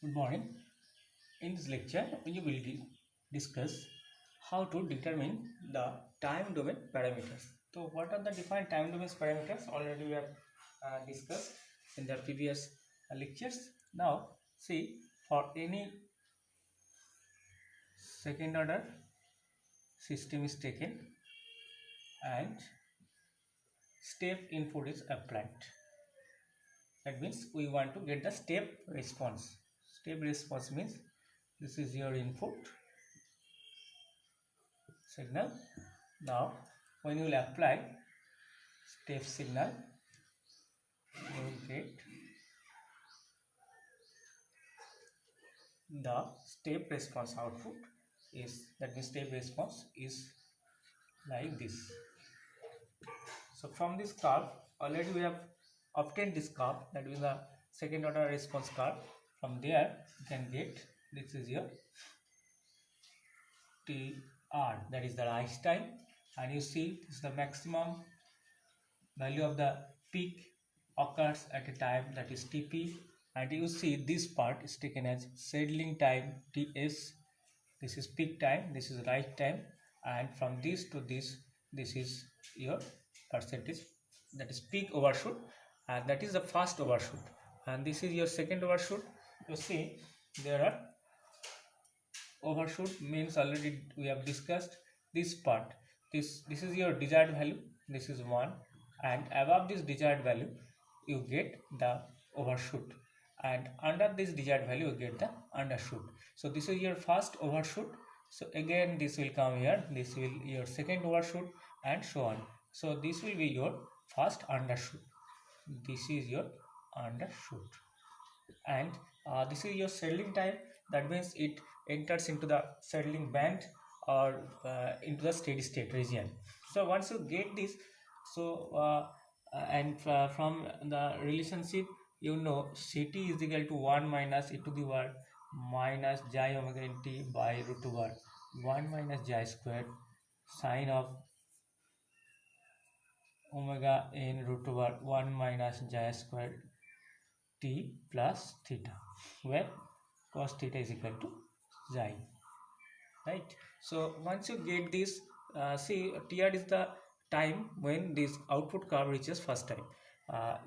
Good morning. In this lecture, we will discuss how to determine the time domain parameters. So, what are the defined time domain parameters? Already we have discussed in the previous lectures. Now, see, for any second order system is taken and step input is applied. That means we want to get the step response. Step response means this is your input signal. Now when you will apply step signal, you will get the step response output is, that means step response is like this. So from this curve already we have obtained this curve, that is the second order response curve. From there you can get, this is your TR, that is the rise time, and you see this is the maximum value of the peak occurs at a time, that is TP, and you see this part is taken as settling time TS. This is peak time, this is rise time, and from this to this is your percentage, that is peak overshoot, and that is the first overshoot, and this is your second overshoot. You see there are overshoot means, already we have discussed this part. This is your desired value, this is 1, and above this desired value you get the overshoot, and under this desired value you get the undershoot. So this is your first overshoot, so again this will come here, this will your second overshoot, and so on. So this will be your first undershoot, this is your undershoot, and this is your settling time. That means it enters into the settling band or into the steady state region. So once you get this, so from the relationship, you know Ct is equal to 1 minus e to the power minus j omega n t by root over 1 minus j square sine of omega n root over 1 minus j square t plus theta, where cos theta is equal to xi, right? So once you get this, see TR is the time when this output curve reaches first time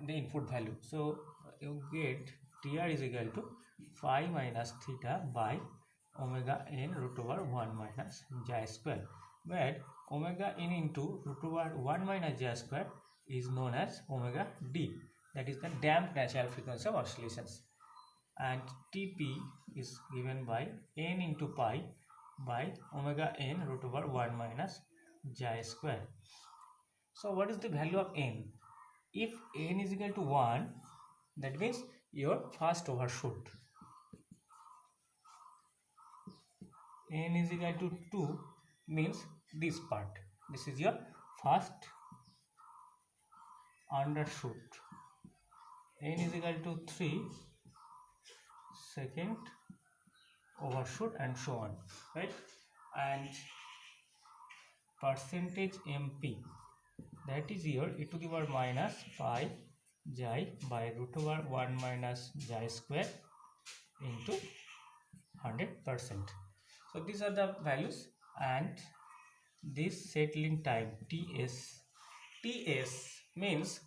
the input value. So you get TR is equal to phi minus theta by omega n root over 1 minus j square, where omega n into root over 1 minus j square is known as omega d, that is the damped natural frequency of oscillations, and Tp is given by n into pi by omega n root over 1 minus j square. So what is the value of n? If n is equal to 1, that means your first overshoot. N is equal to 2 means this part, this is your first undershoot. N is equal to 3, second overshoot, and so on, right? And percentage MP, that is your e to the power minus pi j by root over 1 minus j square into 100%. So these are the values, and this settling time TS means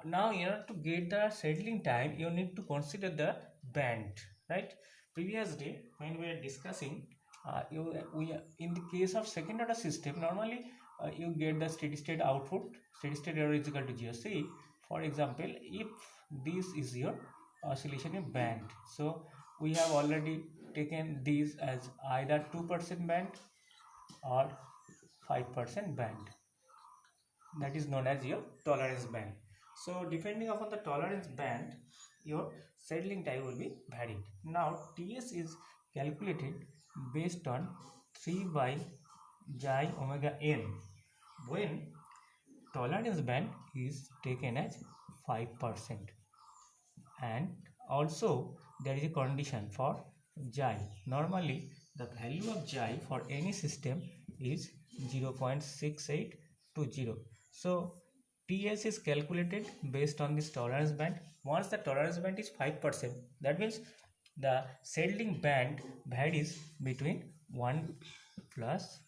now in order to get the settling time you need to consider the band, right? Previous day when we were discussing, in the case of second order system, normally you get the steady state output, steady state error is equal to 0. See, for example, if this is your oscillation in band, so we have already taken these as either 2% band or 5% band, that is known as your tolerance band. So depending upon the tolerance band, your settling time will be varied. Now TS is calculated based on 3 by j omega n when tolerance band is taken as 5%, and also there is a condition for j. Normally the value of j for any system is 0.6820. So TS is calculated based on this tolerance band. Once the tolerance band is 5%, that means the settling band varies between 1 plus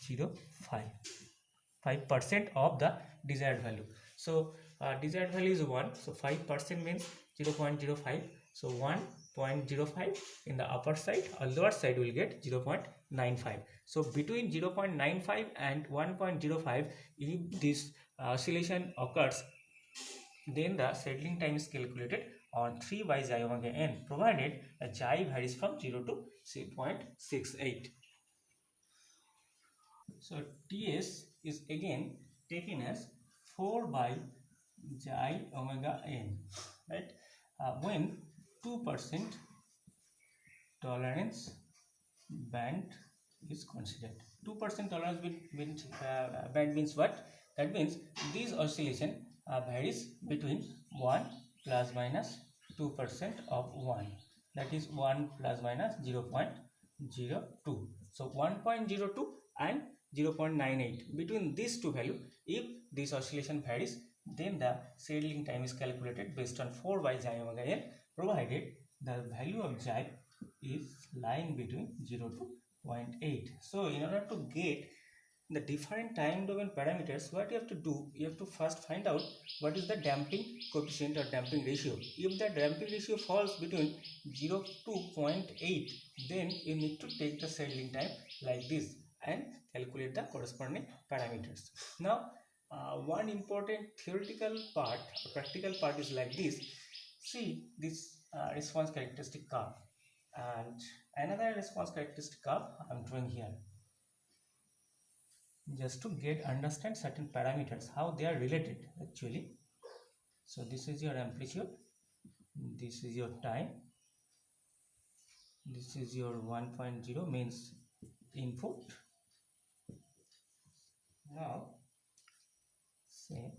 0.5% of the desired value. So desired value is 1, so 5% means 0.05. So 1.05 in the upper side or lower side will get 0.95. So between 0.95 and 1.05, if this oscillation occurs, then the settling time is calculated on 3 by xi omega n, provided the xi varies from 0 to 0.68. So Ts is again taken as 4 by xi omega n, right? When 2% tolerance band is considered. 2% tolerance band means what? That means this oscillation varies between 1 plus minus 2% of 1. That is 1 plus minus 0.02. So 1.02 and 0.98. Between these two values, if this oscillation varies, then the settling time is calculated based on 4 by xi omega n, provided the value of xi is lying between 0 to zero point 0.8. So in order to get the different time domain parameters, what you have to do, you have to first find out what is the damping coefficient or damping ratio. If the damping ratio falls between 0 to 0.8, then you need to take the settling time like this and calculate the corresponding parameters. Now one important theoretical part or practical part is like this. See this response characteristic curve, and another response characteristic curve I am drawing here, just to get understand certain parameters how they are related actually. So this is your amplitude, this is your time, this is your 1.0 means input. Now say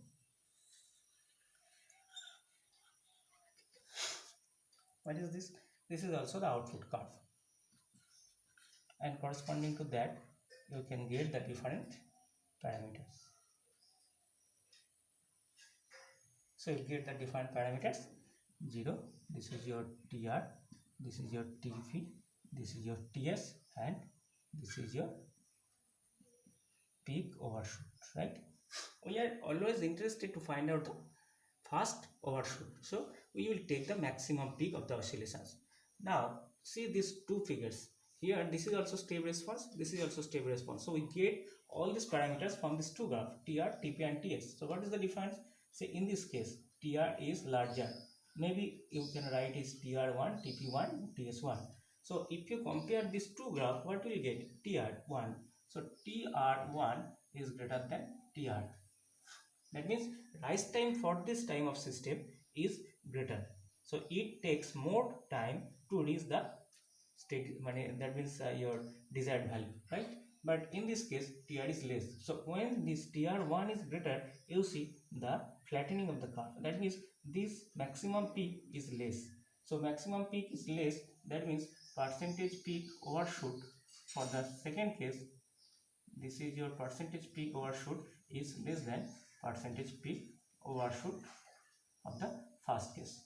what is this? This is also the output curve, and corresponding to that you can get the different parameters. So you get the different parameters. 0, this is your TR, this is your TP, this is your TS, and this is your peak overshoot, right? We are always interested to find out the fast overshoot, so we will take the maximum peak of the oscillations. Now see these two figures here, this is also step response, this is also step response. So we get all these parameters from these two graphs, TR, TP and TS. So what is the difference? Say in this case TR is larger, maybe you can write is TR1, TP1, TS1. So if you compare these two graphs, what will you get? TR1. So TR1 is greater than TR. That means rise time for this time of system is greater. So it takes more time to reach the state, that means your desired value, right? But in this case TR is less. So when this TR1 is greater, you see the flattening of the curve. That means this maximum peak is less. So maximum peak is less, that means percentage peak overshoot for the second case, this is your percentage peak overshoot is less than percentage peak overshoot of the first case.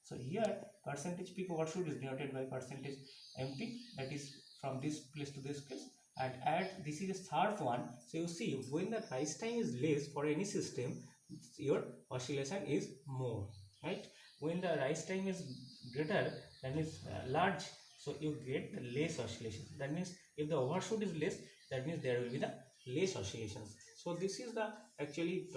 So here percentage peak overshoot is denoted by percentage MP, that is from this place to this place, and at this is a third one. So you see when the rise time is less for any system, your oscillation is more, right? When the rise time is greater, that means large, so you get the less oscillation. That means if the overshoot is less, that means there will be the less oscillations. So this is the actually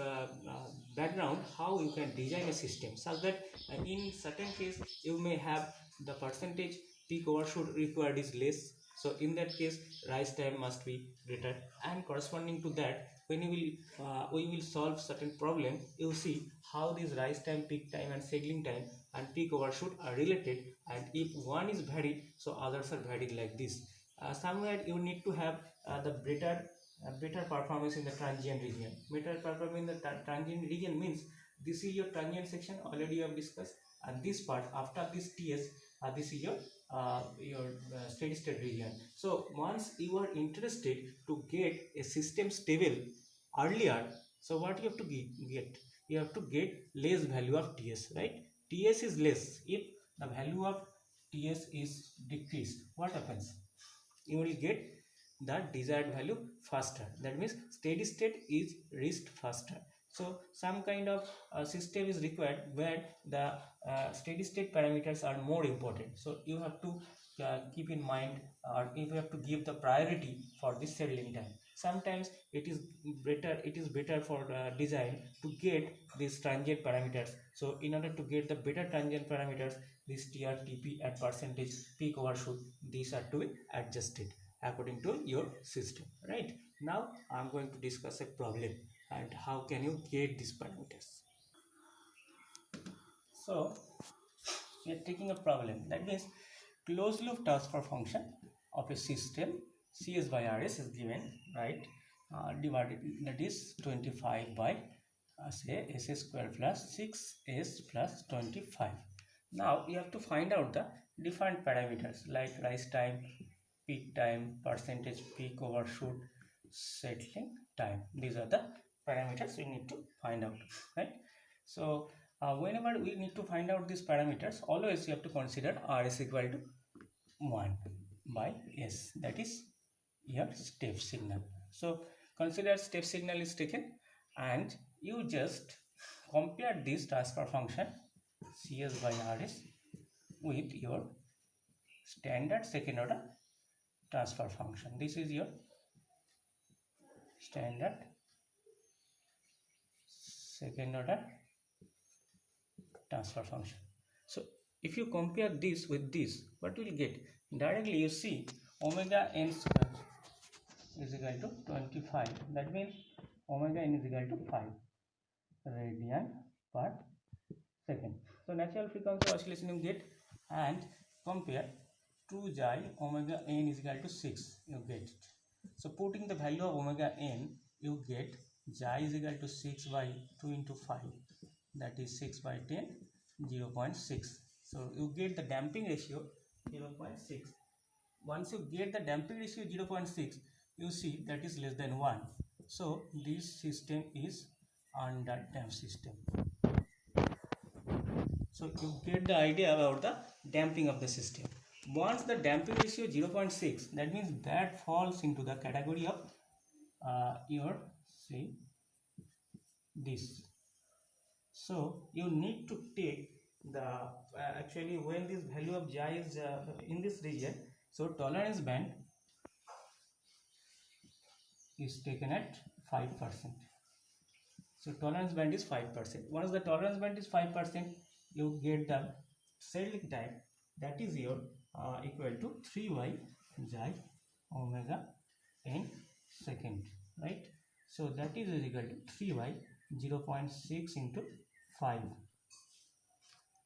background how you can design a system such that in certain case you may have the percentage peak overshoot required is less. So in that case rise time must be greater, and corresponding to that when you will we will solve certain problem, you see how this rise time, peak time and settling time and peak overshoot are related, and if one is varied, so others are varied like this. Somewhere you need to have the better performance in the transient region. Better performance in the transient region means this is your transient section, already you have discussed, and this part after this TS, this is your steady state region. So once you are interested to get a system stable earlier, so what you have to get? You have to get less value of TS, right? TS is less if the value of TS is decreased, what happens? You will get the desired value faster. That means steady state is reached faster. So some kind of system is required where the steady state parameters are more important. So you have to keep in mind, or you have to give the priority for this settling time. Sometimes it is better for design to get these transient parameters. So in order to get the better transient parameters, this TR, TP and percentage peak overshoot, these are to be adjusted according to your system. Right, now I'm going to discuss a problem and how can you get these parameters. So we are taking a problem, that means closed loop transfer function of a system Cs by Rs is given, right? Divided, that is 25 by say S square plus 6s plus 25. Now you have to find out the different parameters like rise time, peak time, percentage peak overshoot, settling time. These are the parameters we need to find out, right? So whenever we need to find out these parameters, always you have to consider R is equal to 1 by S, that is your step signal. So consider step signal is taken and you just compare this transfer function Cs by Rs with your standard second order transfer function. This is your standard second order transfer function. So if you compare this with this, what will you get? Directly you see omega n square is equal to 25. That means omega n is equal to 5 radian per second. So natural frequency oscillation you get, and compare 2 xi omega n is equal to 6, you get it. So putting the value of omega n, you get xi is equal to 6 by 2 into 5, that is 6 by 10, 0.6. So you get the damping ratio 0.6. Once you get the damping ratio 0.6, you see that is less than 1. So this system is under damped system. So you get the idea about the damping of the system. Once the damping ratio 0.6, that means that falls into the category of your say this. So you need to take the actually when this value of xi is in this region, so tolerance band is taken at 5%. So tolerance band is 5%. Once the tolerance band is 5%, you get the settling time, that is your equal to 3y xi omega n second, right? So that is equal to 3y 0.6 into 5.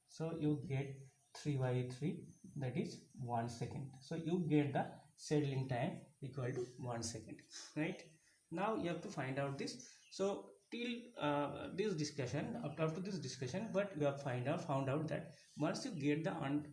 So you get 3 by 3, that is 1 second. So you get the settling time equal to 1 second, right? Now you have to find out this. So till this discussion, after this discussion, what you have found out that once you get the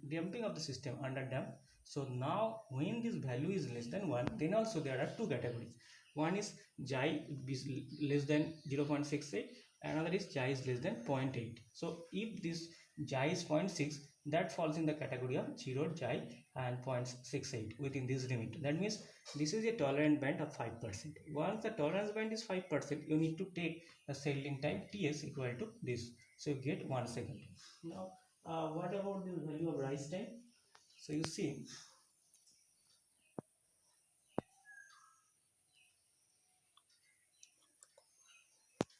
damping of the system under damp, so now when this value is less than 1, then also there are two categories. One is xi is less than 0.68, another is xi is less than 0.8. So if this xi is 0.6, that falls in the category of 0 xi and 0.68 within this limit. That means this is a tolerant band of 5%. Once the tolerance band is 5%, you need to take the settling time Ts equal to this. So you get 1 second. Now what about the value of rise time? So you see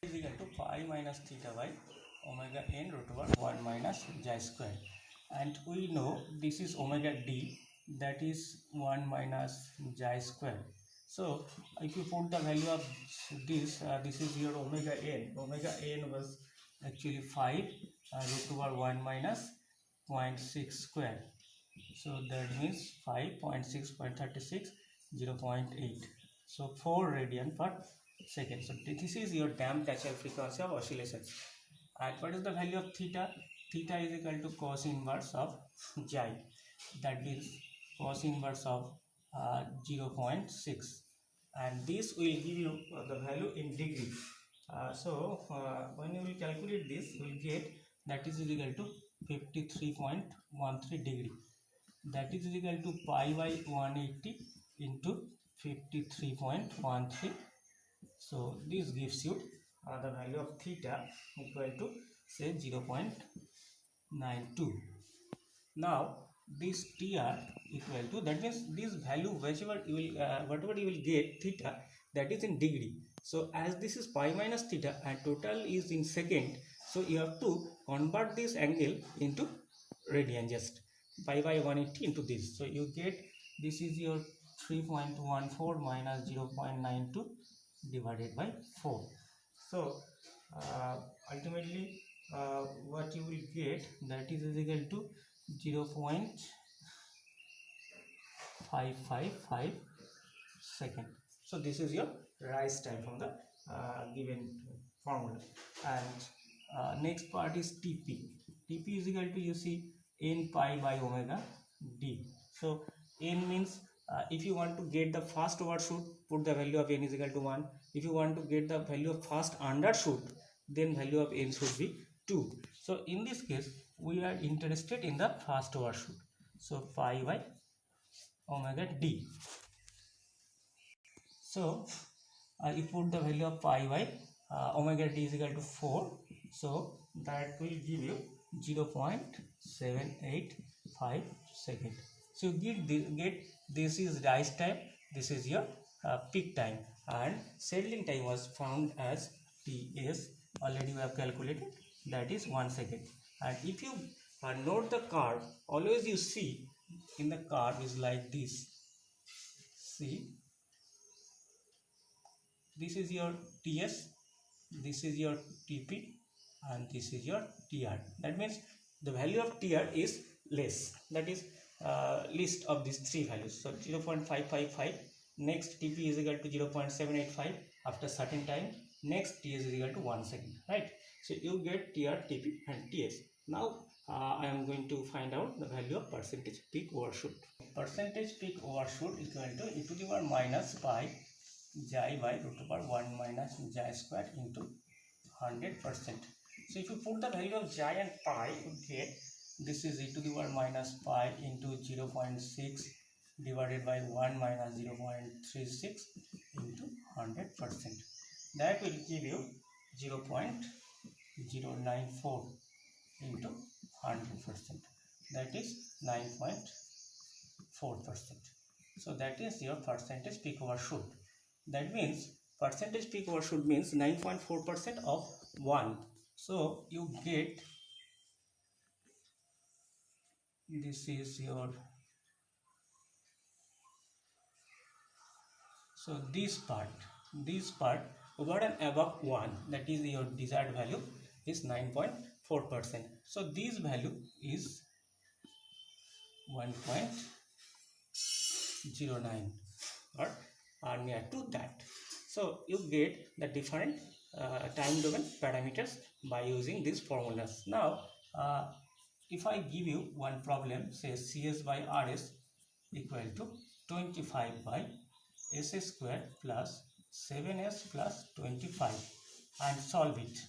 is equal to pi minus theta by omega n root over 1 minus xi square, and we know this is omega d, that is 1 minus xi square. So if you put the value of this, this is your omega n was actually 5 root over 1 minus 0.6 square. So that means 5.6.36 0.8, so 4 radian per second. So this is your damped natural frequency of oscillations. And what is the value of theta? Theta is equal to cos inverse of xi, that is cos inverse of 0.6, and this will give you the value in degree. When you will calculate this, you will get that is equal to 53.13 degree. that is equal to pi by 180 into 53.13. So this gives you the value of theta equal to say 0.92. Now this TR equal to, that means this value whatever you will get theta, that is in degree. So as this is pi minus theta and total is in second, so you have to convert this angle into radian, just pi by 180 into this. So you get, this is your 3.14 minus 0.92 divided by 4. So ultimately what you will get, that is equal to 0.555 second. So this is your rise time from the given formula. And next part is TP. TP is equal to, you see, n pi by omega d. So n means if you want to get the first overshoot, put the value of n is equal to 1. If you want to get the value of first undershoot, then value of n should be 2. So in this case we are interested in the first overshoot. So pi by omega d. So you put the value of pi by omega d is equal to 4. So that will give you 0.785 second. So you get this is rise time, this is your peak time, and settling time was found as Ts. Already we have calculated, that is 1 second. And if you note the curve, always you see in the curve is like this. See, this is your Ts, this is your Tp, and this is your Tr. That means the value of Tr is less, that is least of these three values. So 0.555, next Tp is equal to 0.785 after certain time, next Ts is equal to 1 second, right? So you get Tr, Tp and Ts. Now I am going to find out the value of percentage peak overshoot. Percentage peak overshoot equal to e to the power minus pi xi by root over 1 minus xi square into 100%. So if you put the value of xi and pi, you get this is e to the power minus pi into 0.6 divided by 1 minus 0.36 into 100%. That will give you 0.094 into 100%. That is 9.4%. So that is your percentage peak overshoot. That means percentage peak overshoot means 9.4% of 1. So you get, this is your, so this part over and above 1, that is your desired value, is 9.4%. So this value is 1.09 or near to that. So you get the different time domain parameters by using these formulas. Now if I give you one problem, say CS by RS equal to 25 by S square plus 7S plus 25, and solve it.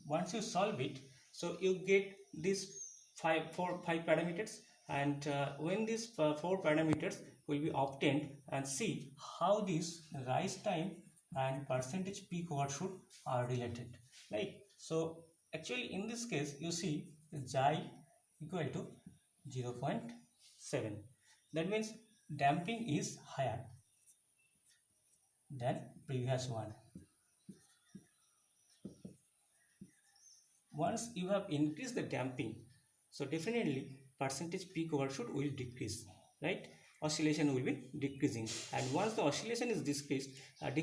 Once you solve it, so you get these five parameters, and when these 4 parameters will be obtained, and see how this rise time and percentage peak overshoot are related. Right? So actually in this case you see xi equal to 0.7. That means damping is higher than previous one. Once you have increased the damping, so definitely percentage peak overshoot will decrease, right? Oscillation will be decreasing, and once the oscillation is decreased, that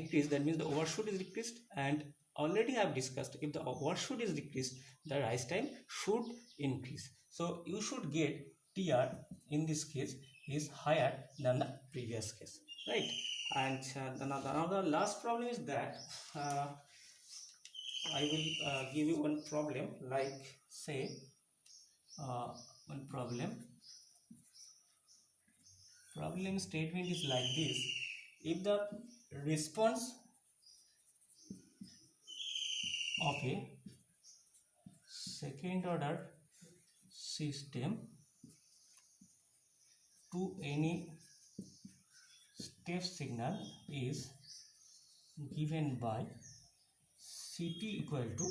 means the overshoot is decreased. And already I have discussed, if the overshoot is decreased, the rise time should increase. So you should get Tr in this case is higher than the previous case, right? And another last problem is that I will give you one problem, like say one problem statement is like this: if the response of a second order system to any step signal is given by Ct equal to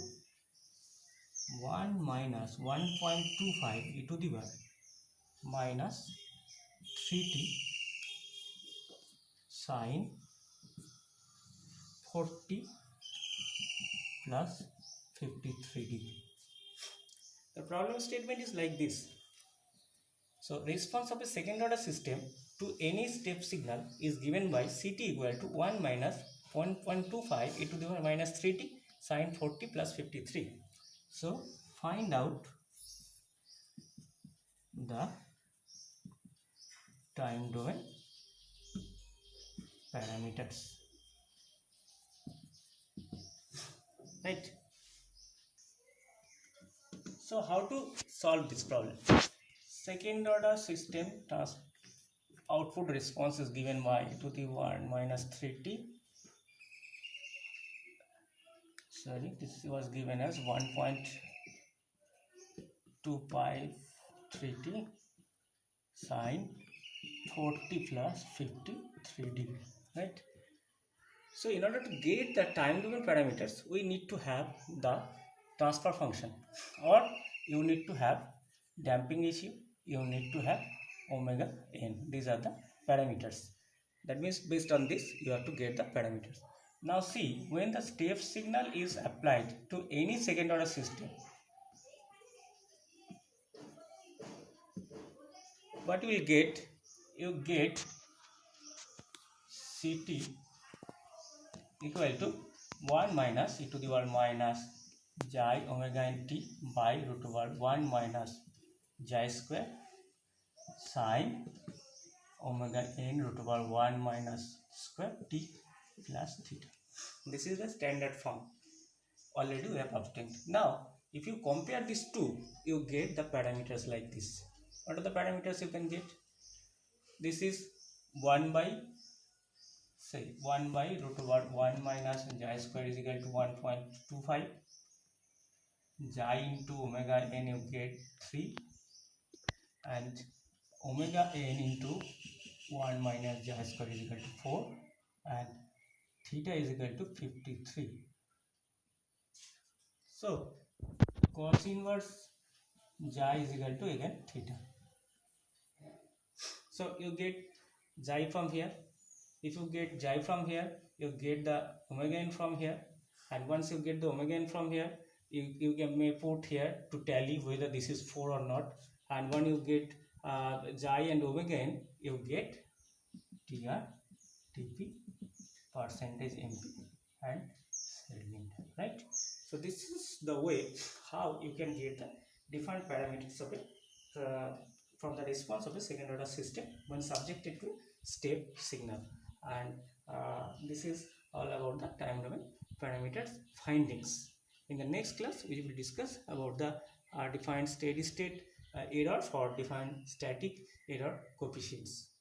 1 minus 1.25 e to the power minus 3t sine 40 plus 53 degree. The problem statement is like this. So response of a second order system to any step signal is given by Ct equal to 1 minus 1.25 e to the power minus 3t sine 40 plus 53. So find out the time domain parameters, right? So how to solve this problem? Second order system output response is given by e to the 1 minus 3t. Sorry, this was given as 1.253t sine 40 plus 53 degree, right? So in order to get the time domain parameters, we need to have the transfer function, or you need to have damping issue, you need to have omega n. These are the parameters. That means based on this you have to get the parameters. Now see, when the step signal is applied to any second order system, what you will get? You get Ct equal to 1 minus e to the power minus xi omega n t by root over 1 minus xi square sine omega n root over 1 minus square t plus theta. This is the standard form already we have obtained. Now if you compare these two, you get the parameters like this. What are the parameters you can get? This is 1 by, say, 1 by root over 1 minus xi square is equal to 1.25. Xi into omega n you get 3, and omega n into 1 minus xi square is equal to 4, and theta is equal to 53. So cos inverse xi is equal to again theta. So you get xi from here. If you get xi from here, you get the omega n from here, and once you get the omega n from here, you may put here to tally whether this is 4 or not, and when you get xi and omega n, you get tr, tp, percentage mp, and settling time, right? So this is the way how you can get the different parameters of it from the response of a second order system when subjected to step signal. And this is all about the time domain parameters findings. In the next class we will discuss about the defined steady state error for defined static error coefficients.